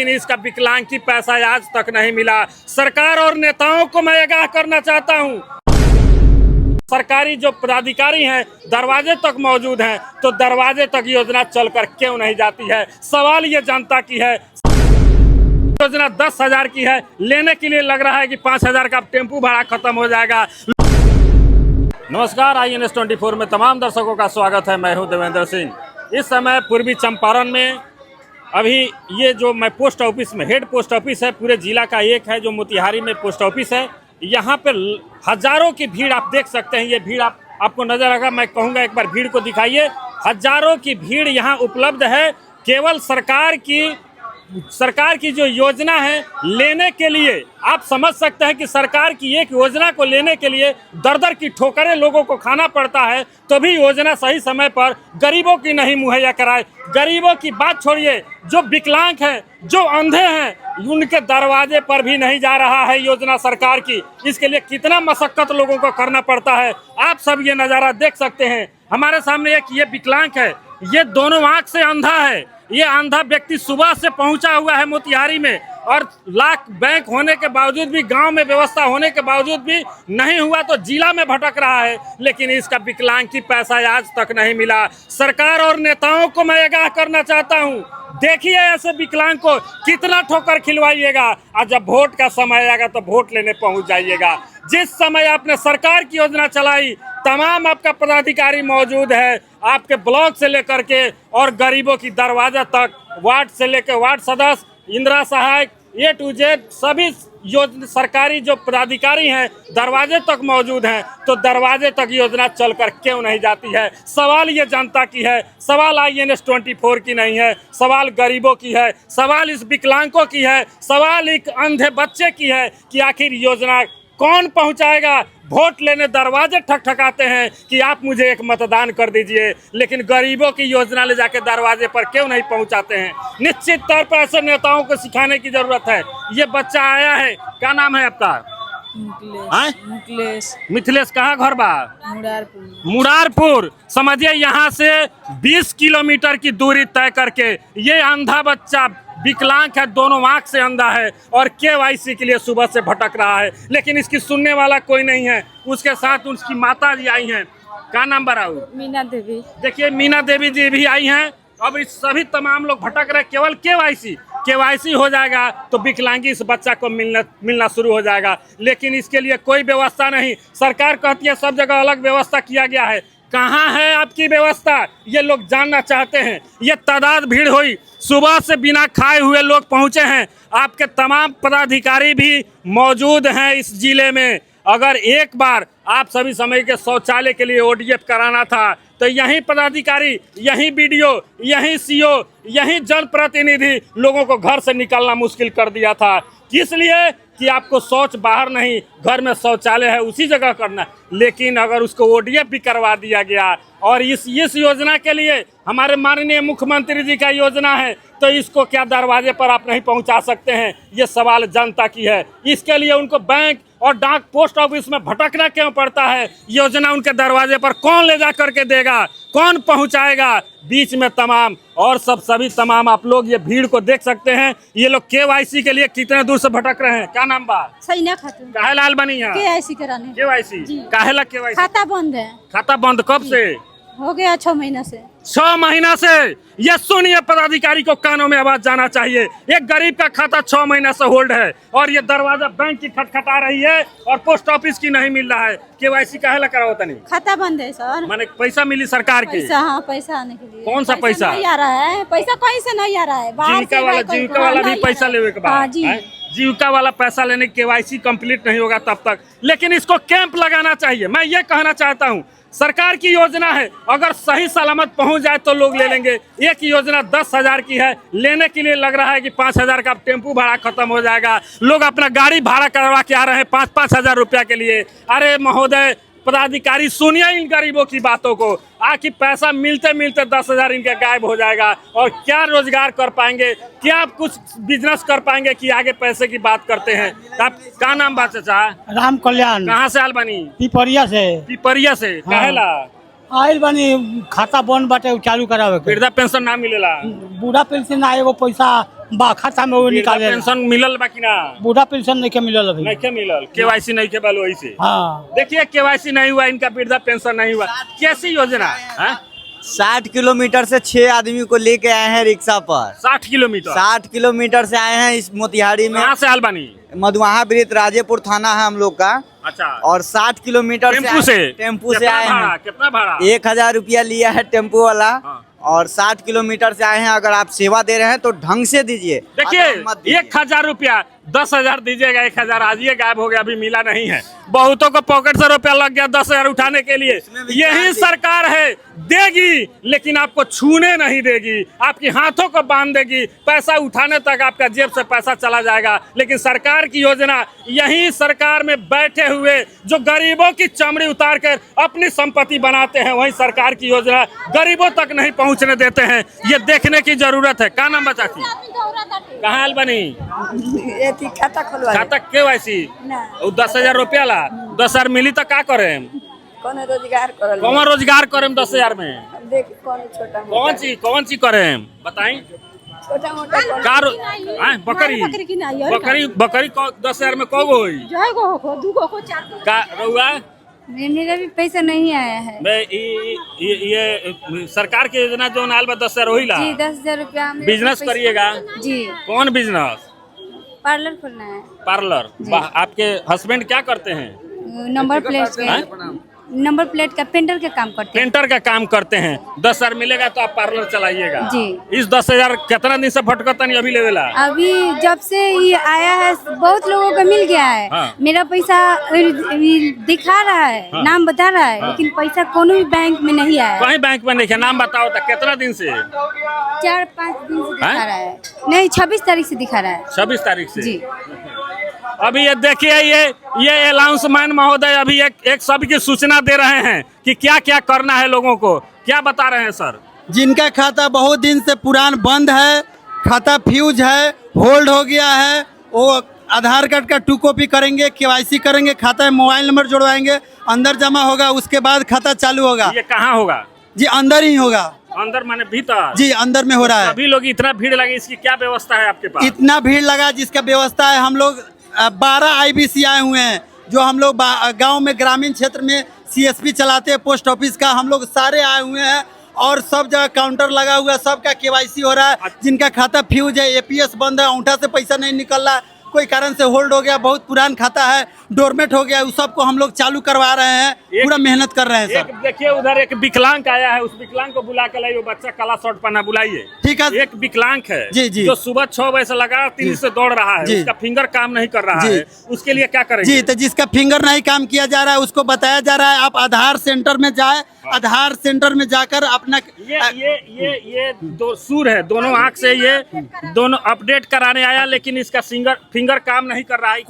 लेकिन इसका विकलांग की पैसा आज तक नहीं मिला। सरकार और नेताओं को मैं आगाह करना चाहता हूं, सरकारी जो पदाधिकारी हैं दरवाजे तक मौजूद हैं तो दरवाजे तक योजना चलकर क्यों नहीं जाती है। सवाल ये जनता की है। योजना 10,000 की है, लेने के लिए लग रहा है कि 5,000 का टेम्पू भाड़ा खत्म हो जाएगा। नमस्कार, INS 24 में तमाम दर्शकों का स्वागत है। मैं हूं देवेंद्र सिंह। इस समय पूर्वी चंपारण में अभी ये जो मैं पोस्ट ऑफिस में हेड पोस्ट ऑफिस है, पूरे जिला का एक है जो मोतिहारी में पोस्ट ऑफिस है। यहाँ पे हजारों की भीड़ आप देख सकते हैं। ये भीड़ आपको नजर आएगा। मैं कहूँगा एक बार भीड़ को दिखाइए। हजारों की भीड़ यहाँ उपलब्ध है केवल सरकार की जो योजना है लेने के लिए। आप समझ सकते हैं कि सरकार की एक योजना को लेने के लिए दर दर की ठोकरें लोगों को खाना पड़ता है, तो भी योजना सही समय पर गरीबों की नहीं मुहैया कराए। गरीबों की बात छोड़िए, जो विकलांग हैं, जो अंधे हैं, उनके दरवाजे पर भी नहीं जा रहा है योजना सरकार की। इसके लिए कितना मशक्कत लोगों को करना पड़ता है, आप सब ये नज़ारा देख सकते हैं। हमारे सामने एक ये विकलांग है, ये दोनों आँख से अंधा है। ये अंधा व्यक्ति सुबह से पहुंचा हुआ है मोतिहारी में, और लाख बैंक होने के बावजूद भी, गांव में व्यवस्था होने के बावजूद भी नहीं हुआ तो जिला में भटक रहा है। लेकिन इसका विकलांग की पैसा आज तक नहीं मिला। सरकार और नेताओं को मैं आगाह करना चाहता हूं, देखिए ऐसे विकलांग को कितना ठोकर खिलवाइएगा, और जब वोट का समय आएगा तो वोट लेने पहुंच जाइएगा। जिस समय आपने सरकार की योजना चलाई, तमाम आपका पदाधिकारी मौजूद है, आपके ब्लॉक से लेकर के और गरीबों की दरवाजा तक, वार्ड से लेकर वार्ड सदस्य, इंदिरा सहायक, A to Z सभी योजना सरकारी जो पदाधिकारी हैं दरवाजे तक मौजूद हैं, तो दरवाजे तक योजना चलकर क्यों नहीं जाती है। सवाल ये जनता की है। सवाल INS 24 की नहीं है, सवाल गरीबों की है, सवाल इस विकलांगों की है, सवाल एक अंधे बच्चे की है कि आखिर योजना कौन पहुंचाएगा। वोट लेने दरवाजे ठकठकाते हैं कि आप मुझे एक मतदान कर दीजिए, लेकिन गरीबों की योजना ले जाके दरवाजे पर क्यों नहीं पहुंचाते हैं। निश्चित तौर पर ऐसे नेताओं को सिखाने की जरूरत है। ये बच्चा आया है, क्या नाम है आपका? मिथिलेश। कहाँ घर बा? मुरारपुर। समझिए यहाँ से 20 किलोमीटर की दूरी तय करके ये अंधा बच्चा, विकलांग है, दोनों आँख से अंधा है, और KYC के लिए सुबह से भटक रहा है, लेकिन इसकी सुनने वाला कोई नहीं है। उसके साथ उसकी माता जी आई हैं। क्या नाम बराऊ? मीना देवी। देखिए मीना देवी जी भी आई हैं। अब इस सभी तमाम लोग भटक रहे, केवल KYC हो जाएगा तो विकलांगी इस बच्चा को मिलना शुरू हो जाएगा। लेकिन इसके लिए कोई व्यवस्था नहीं। सरकार कहती है सब जगह अलग व्यवस्था किया गया है। कहाँ है आपकी व्यवस्था, ये लोग जानना चाहते हैं। ये तादाद भीड़ हुई, सुबह से बिना खाए हुए लोग पहुँचे हैं। आपके तमाम पदाधिकारी भी मौजूद हैं इस जिले में। अगर एक बार आप सभी समय के शौचालय के लिए ODF कराना था तो यहीं पदाधिकारी, यहीं BDO, यहीं CO, यहीं जनप्रतिनिधि लोगों को घर से निकलना मुश्किल कर दिया था। किस लिए? कि आपको शौच बाहर नहीं, घर में शौचालय है उसी जगह करना है। लेकिन अगर उसको ODF भी करवा दिया गया, और इस योजना के लिए हमारे माननीय मुख्यमंत्री जी का योजना है, तो इसको क्या दरवाजे पर आप नहीं पहुंचा सकते हैं? ये सवाल जनता की है। इसके लिए उनको बैंक और डाक पोस्ट ऑफिस में भटकना क्यों पड़ता है? योजना उनके दरवाजे पर कौन ले जा करके देगा, कौन पहुंचाएगा? बीच में तमाम और सभी तमाम आप लोग ये भीड़ को देख सकते हैं। ये लोग KYC के लिए कितने दूर से भटक रहे हैं। क्या नाम बा? सैना खातून। काहे लाल बनी है? KYC कराने। KYC काहे ला KYC? खाता बंद है। खाता बंद कब से? हो गया 6 महीना से। 6 महीना से। ये सुनिए, पदाधिकारी को कानों में आवाज जाना चाहिए। एक गरीब का खाता 6 महीना से होल्ड है, और ये दरवाजा बैंक की खटखटा रही है और पोस्ट ऑफिस की नहीं मिल रहा है। KYC काहे ला कराओ तनी? खाता बंद है सर। माने पैसा मिली सरकार की? पैसा, हाँ, पैसा आने के लिए। कौन सा पैसा? नहीं आ रहा है पैसा, कहीं से नहीं आ रहा है। जीविका वाला भी पैसा लेवे के बाद, जीविका वाला पैसा लेने KYC कंप्लीट नहीं होगा तब तक। लेकिन इसको कैंप लगाना चाहिए। मैं ये कहना चाहता हूँ, सरकार की योजना है, अगर सही सलामत पहुंच जाए तो लोग ले लेंगे। एक योजना 10,000 की है, लेने के लिए लग रहा है कि 5,000 का टेम्पू भाड़ा खत्म हो जाएगा। लोग अपना गाड़ी भाड़ा करवा के आ रहे हैं 5-5 हजार रुपया के लिए। अरे महोदय, पदाधिकारी सुनिए इन गरीबों की बातों को। आखिर पैसा मिलते मिलते 10,000 इनके गायब हो जाएगा, और क्या रोजगार कर पाएंगे, क्या कुछ बिजनेस कर पाएंगे कि आगे पैसे की बात करते हैं। आप क्या नाम बात चाचा? राम कल्याण। कहाँ से आल बनी? पिपरिया से। पिपरिया से। हाँ। काहेला? आयल बनी खाता बंद बाटे चालू करावे के। वृद्धा पेंशन ना मिलेला? बूढ़ा पेंशन ना एगो पैसा बा खाता में वो वृद्धा निकाले। पेंशन मिलल बा कि ना? बूढ़ा पेंशन नहीं के मिलल अभी। नहीं के मिलल, केवाईसी नहीं के बाल वही से। हाँ देखिए केवाईसी नहीं हुआ, इनका वृद्धा पेंशन नहीं हुआ, कैसी योजना है? 60 किलोमीटर से 6 आदमी को लेके आए हैं रिक्शा पर। 60 किलोमीटर? 60 किलोमीटर से आए हैं इस मोतिहारी में। कहाँ से आल बानी? मधुआहा ब्रिज राजेपुर थाना है हम लोग का। अच्छा। और 60 किलोमीटर टेम्पू से? टेम्पू से कितना आए भाड़ा? हैं। कितना भाड़ा? 1000 रुपया लिया है टेम्पू वाला। हाँ। और 60 किलोमीटर से आए हैं। अगर आप सेवा दे रहे हैं तो ढंग से दीजिए। देखिए अगर मत दीजिए। 1000 रुपया 10,000 दीजिएगा, 1000 आज ये गायब हो गया, अभी मिला नहीं है। बहुतों को पॉकेट से रुपया लग गया 10,000 उठाने के लिए। यही सरकार है, देगी लेकिन आपको छूने नहीं देगी, आपकी हाथों को बांध देगी, पैसा उठाने तक आपका जेब से पैसा चला जाएगा। लेकिन सरकार की योजना, यही सरकार में बैठे हुए जो गरीबों की चमड़ी उतार कर अपनी संपत्ति बनाते हैं, वही सरकार की योजना गरीबों तक नहीं पहुंचने देते हैं। ये देखने की जरूरत है। क्या नाम बचा थी? कहाँ आल बनी? खाता खोलवा खाता केवाईसी? 10,000 रुपया ला 10,000 मिली तो क्या करे? कौन रोजगार करल कौन रोजगार करें 10,000 में? देख कौन छोटा कौन सी करें बताई? छोटा मोटा कार बकरी बकरी की नहीं है। बकरी बकरी 10,000 में कौगो हुई? जो गो हो दू गो हो चार गो। का रहुआ? मेरा भी पैसा नहीं आया है मैं ये सरकार की योजना जो नाल बा 10,000 वही ला। जी 10,000 रुपया मेरा बिजनेस पैसा- करिएगा? जी कौन बिजनेस? पार्लर खोलना है। पार्लर? वाह, आपके हस्बैंड क्या करते हैं? नंबर प्लेट का पेंटर का काम करते हैं। पेंटर का काम करते हैं। 10,000 मिलेगा तो आप पार्लर चलाइएगा। जी। इस 10,000 कितना दिन से भटकता नहीं अभी लेवेला? अभी जब से ये आया है बहुत लोगों को मिल गया है। हाँ। मेरा पैसा दिखा रहा है, हाँ। नाम बता रहा है, लेकिन पैसा कोनो भी बैंक में नहीं आया है। कहीं बैंक में नहीं है। नाम बताओ तो कितना दिन से? 4-5 दिन से दिखा हाँ? रहा है। नहीं 26 तारीख से दिखा रहा है। 26 तारीख से? जी। अभी ये देखिए, ये अनाउंसमेंट महोदय अभी एक सबकी सूचना दे रहे हैं कि क्या क्या करना है लोगों को। क्या बता रहे हैं सर? जिनका खाता बहुत दिन से पुरान बंद है, खाता फ्यूज है, होल्ड हो गया है, वो आधार कार्ड का 2 कॉपी करेंगे, केवाईसी करेंगे, खाता में मोबाइल नंबर जुड़वाएंगे, अंदर जमा होगा, उसके बाद खाता चालू होगा। ये कहाँ होगा? जी अंदर ही होगा। अंदर माने भीतर? जी अंदर में हो रहा है। अभी लोग इतना भीड़ लगे, इसकी क्या व्यवस्था है आपके पास? इतना भीड़ लगा जिसका व्यवस्था है। हम लोग 12 IBC आए हुए हैं, जो हम लोग गांव में ग्रामीण क्षेत्र में CSP चलाते हैं, पोस्ट ऑफिस का, हम लोग सारे आए हुए हैं। और सब जगह काउंटर लगा हुआ है, सबका KYC हो रहा है। जिनका खाता फ्यूज है, APS बंद है, अंगूठा से पैसा नहीं निकल रहा है, कोई कारण से होल्ड हो गया, बहुत पुरान खाता है, डोरमेट हो गया, उस सबको हम लोग चालू करवा रहे हैं। पूरा मेहनत कर रहे हैं एक सर। देखिए उधर एक विकलांग आया है, उस विकलांग को बुला के लाइए। वो बच्चा काला शर्ट पहना, बुलाइए। ठीक है। एक विकलांग है जी, जी। जो सुबह 6 बजे से लगा 3 से दौड़ रहा है, जी। उसका फिंगर काम नहीं कर रहा जी। है, उसके लिए क्या करेंगे? जी, तो जिसका फिंगर नहीं काम किया जा रहा है उसको बताया जा रहा है आप आधार सेंटर में जाए, आधार सेंटर में जाकर अपना ये दो सूर है, दोनों आंख से ये दोनों अपडेट कराने आया, लेकिन इसका फिंगर काम नहीं कर रहा है।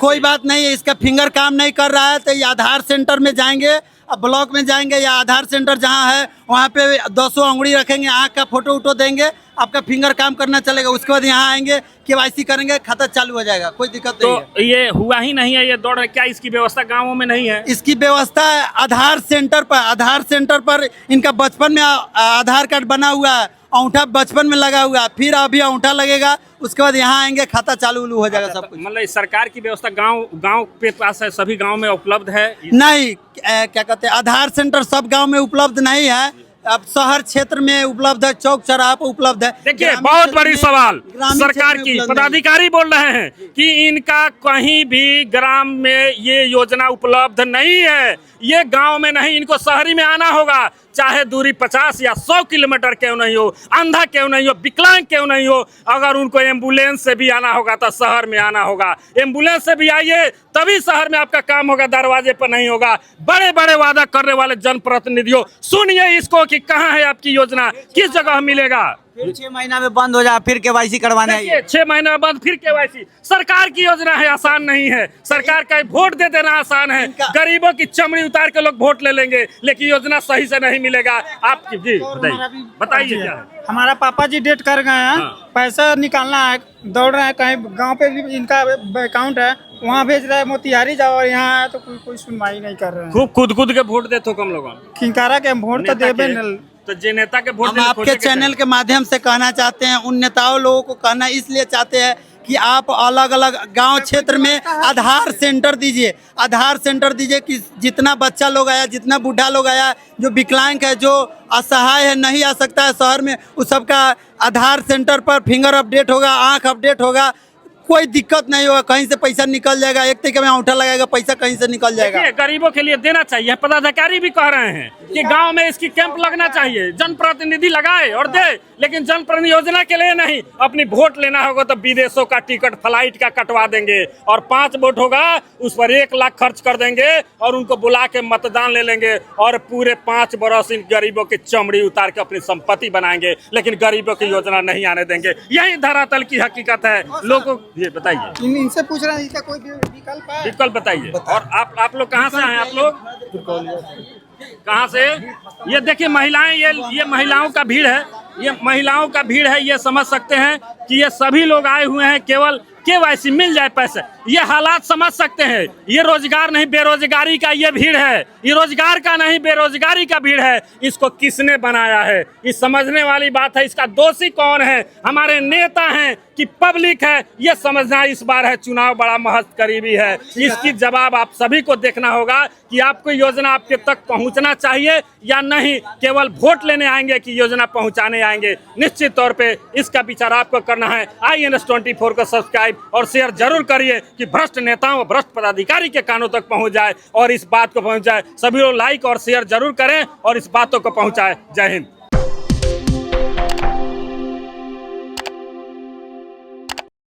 कोई बात नहीं है, इसका फिंगर काम नहीं कर रहा है तो ये आधार सेंटर में जाएंगे, अब ब्लॉक में जाएंगे या आधार सेंटर जहाँ है वहाँ पे 200 अंगुली रखेंगे, आँख का फोटो उटो देंगे, आपका फिंगर काम करना चलेगा। उसके बाद यहाँ आएंगे, KYC करेंगे, खाता चालू हो जाएगा, कोई दिक्कत नहीं है। तो ये हुआ ही नहीं है, ये दौड़ क्या इसकी व्यवस्था गाँवों में नहीं है? इसकी व्यवस्था आधार सेंटर पर इनका बचपन में आधार कार्ड बना हुआ है, अंगूठा बचपन में लगा हुआ है, फिर अभी अंगूठा लगेगा, उसके बाद यहाँ आएंगे, खाता चालू उलू हो जाएगा सब कुछ। मतलब इस सरकार की व्यवस्था गांव पे पास है, सभी गांव में उपलब्ध है? नहीं, क्या कहते हैं, आधार सेंटर सब गांव में उपलब्ध नहीं है। अब शहर क्षेत्र में उपलब्ध है, चौक चौराहा पर उपलब्ध है। देखिए ग्रामीण बहुत क्षेत्र बड़ी में- सवाल ग्रामीण सरकार क्षेत्र में की उपलब्ध नहीं। पदाधिकारी बोल रहे हैं कि इनका कहीं भी ग्राम में ये योजना उपलब्ध नहीं है। ये गांव में नहीं, इनको शहरी में आना होगा, चाहे दूरी 50 या 100 किलोमीटर क्यों नहीं हो, अंधा क्यों नहीं हो, विकलांग क्यों नहीं हो। अगर उनको एम्बुलेंस से भी आना होगा तो शहर में आना होगा। एम्बुलेंस से भी आइए तभी शहर में आपका काम होगा, दरवाजे पर नहीं होगा। बड़े बड़े वादा करने वाले जनप्रतिनिधियों, सुनिए इसको कि कहाँ है आपकी योजना, किस जगह मिलेगा। फिर 6 महीना में बंद हो जाए, फिर केवाईसी करवाने आइए। देखिए 6 महीने बाद फिर केवाईसी। सरकार की योजना है, आसान नहीं है। सरकार का वोट दे देना आसान है, गरीबों की चमड़ी उतार के लोग वोट ले लेंगे, लेकिन योजना सही से नहीं मिलेगा। आप जी बताइए क्या है? हमारा पापा जी डेट कर गए हैं, पैसा निकालना है, दौड़ रहे हैं, कहीं गांव पे भी इनका अकाउंट है, वहाँ भेज रहे हैं, मोतिहारी जाओ, और यहाँ है तो कोई सुनवाई नहीं कर रहे हैं। खूब कूद के वोट देते हो कम लोगों। खिंकारा के वोट तो देवे तो जे नेता के वोट हम आपके चैनल के माध्यम से कहना चाहते हैं, उन नेताओं लोगों को कहना इसलिए चाहते हैं कि आप अलग अलग गांव क्षेत्र में आधार सेंटर दीजिए। आधार सेंटर दीजिए कि जितना बच्चा लोग आया, जितना बूढ़ा लोग आया, जो विकलांग है, जो असहाय है, नहीं आ सकता है शहर में, उस सबका आधार सेंटर पर फिंगर अपडेट होगा, आंख अपडेट होगा, कोई दिक्कत नहीं होगा। कहीं से पैसा निकल जाएगा, एक तरीके में अंगूठा लगाएगा, पैसा कहीं से निकल जाएगा। गरीबों के लिए देना चाहिए। पदाधिकारी भी कह रहे हैं कि गांव में इसकी कैंप लगना चाहिए, जनप्रतिनिधि लगाए और दे, लेकिन जनप्रतिनिधि योजना के लिए नहीं। अपनी वोट लेना होगा तो विदेशों का टिकट फ्लाइट का कटवा देंगे, और 5 वोट होगा उस पर 1 लाख खर्च कर देंगे और उनको बुला के मतदान ले लेंगे, और पूरे 5 बरस इन गरीबों की चमड़ी उतार के अपनी संपत्ति बनाएंगे, लेकिन गरीबों की योजना नहीं आने देंगे। यही धरातल की हकीकत है। लोगों ये बताइए, इनसे पूछ रहे हैं इसका कोई विकल्प है? विकल्प बताइए। और आप लोग कहाँ से आए? आप लोग कहाँ से? ये देखिए महिलाएं, ये महिलाओं का भीड़ है, ये महिलाओं का भीड़ है। ये समझ सकते हैं कि ये सभी लोग आए हुए हैं केवल केवाईसी मिल जाए पैसे। ये हालात समझ सकते हैं। ये रोजगार नहीं, बेरोजगारी का ये भीड़ है। ये रोजगार का नहीं, बेरोजगारी का भीड़ है। इसको किसने बनाया है, ये समझने वाली बात है। इसका दोषी कौन है? हमारे नेता हैं कि पब्लिक है, ये समझना इस बार है। चुनाव बड़ा महज करीबी है, इसकी जवाब आप सभी को देखना होगा कि आपको योजना आपके तक पहुंचना चाहिए या नहीं। केवल वोट लेने आएंगे कि योजना पहुंचाने आएंगे? निश्चित तौर पे इसका विचार आपको करना है। INS24 को सब्सक्राइब और शेयर जरूर करिए कि भ्रष्ट नेताओं, भ्रष्ट पदाधिकारी के कानों तक पहुंच जाए और इस बात को पहुंच जाए। सभी लोग लाइक और शेयर जरूर करें और इस बातों को पहुंचाए। जय हिंद।